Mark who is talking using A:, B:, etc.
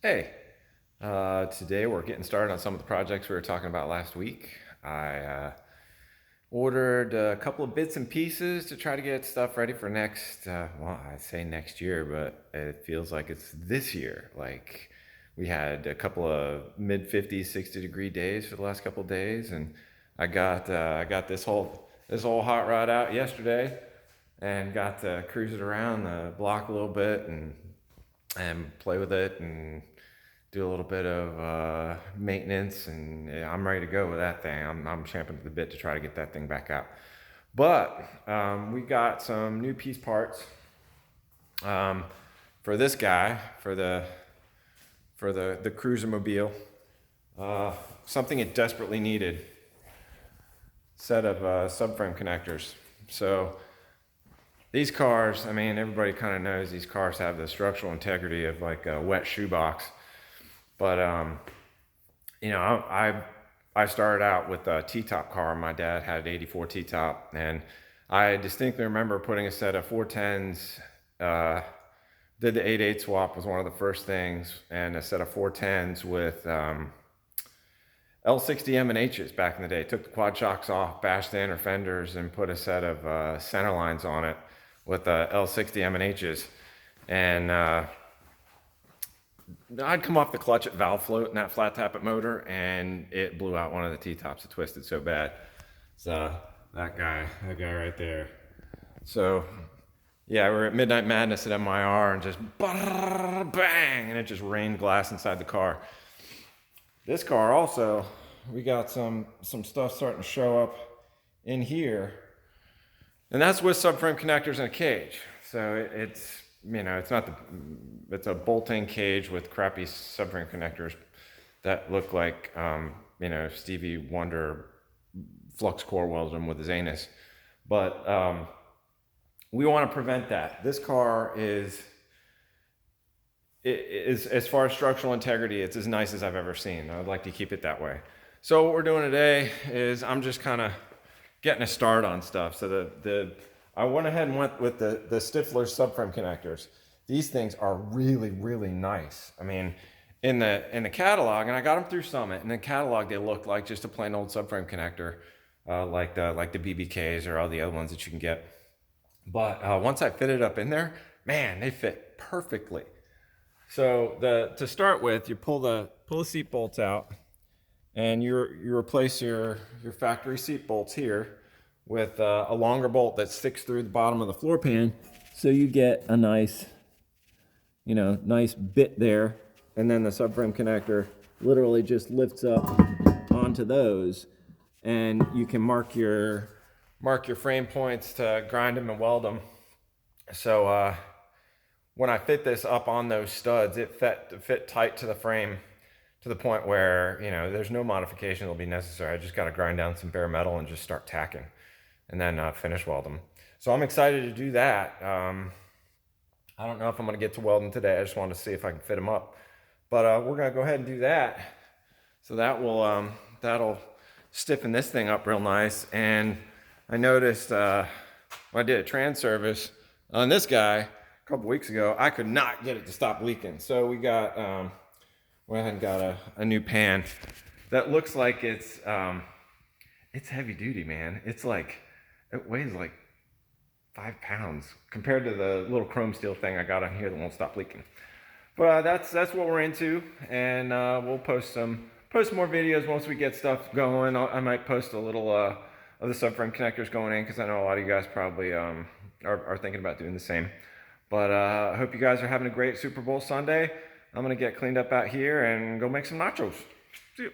A: Hey, today we're getting started on some of the projects we were talking about last week. I ordered a couple of bits and pieces to try to get stuff ready for next, well, I say next year, but it feels like it's this year. Like we had a couple of mid 50s, 60-degree days for the last couple of days, and I got this whole hot rod out yesterday and got to cruise it around the block a little bit and play with it and do a little bit of maintenance, and yeah, I'm ready to go with that thing. I'm champing at the bit to try to get that thing back out. But we got some new piece parts um, for this guy for the cruiser mobile. Something it desperately needed: set of subframe connectors. So these cars, I mean, everybody kind of knows these cars have the structural integrity of like a wet shoebox. But I started out with a T-top car. My dad had an '84 T-top, and I distinctly remember putting a set of 410s. Did the 8/8 swap was one of the first things, and a set of 410s with L60 M&Hs back in the day. Took the quad shocks off, bashed the inner fenders, and put a set of center lines on it with L60 M&Hs. And I'd come off the clutch at valve float in that flat tappet motor, and it blew out one of the T-tops. It twisted so bad. So that guy right there. So yeah, we're at Midnight Madness at MIR, and just bang, and it just rained glass inside the car. This car also, we got some stuff starting to show up in here, and that's with subframe connectors and a cage. So it's it's not it's a bolt-in cage with crappy subframe connectors that look like Stevie Wonder flux core welded them with his anus. But we want to prevent that. This car is as far as structural integrity, it's as nice as I've ever seen. I'd like to keep it that way. So what we're doing today is I'm just kind of getting a start on stuff. So I went ahead and went with the Stifflers subframe connectors. These things are really, really nice. I mean, in the catalog, and I got them through Summit. In the catalog, they look like just a plain old subframe connector, like the BBKs or all the other ones that you can get. But once I fit it up in there, man, they fit perfectly. So to start with, you pull the seat bolts out, and you replace your factory seat bolts here with a longer bolt that sticks through the bottom of the floor pan, so you get a nice bit there, and then the subframe connector literally just lifts up onto those, and you can mark your frame points to grind them and weld them. So when I fit this up on those studs, it fit tight to the frame, to the point where there's no modification that'll be necessary. I just got to grind down some bare metal and just start tacking, and then finish weld them. So I'm excited to do that. I don't know if I'm going to get to welding today. I just wanted to see if I can fit them up. But we're going to go ahead and do that. So that'll stiffen this thing up real nice. And I noticed when I did a trans service on this guy a couple weeks ago, I could not get it to stop leaking. So we went ahead and got a new pan that looks like it's heavy duty, man. It weighs like 5 pounds compared to the little chrome steel thing I got on here that won't stop leaking. But that's what we're into, and we'll post more videos once we get stuff going. I might post a little of the subframe connectors going in, because I know a lot of you guys probably are thinking about doing the same. But I hope you guys are having a great Super Bowl Sunday. I'm gonna get cleaned up out here and go make some nachos. See you.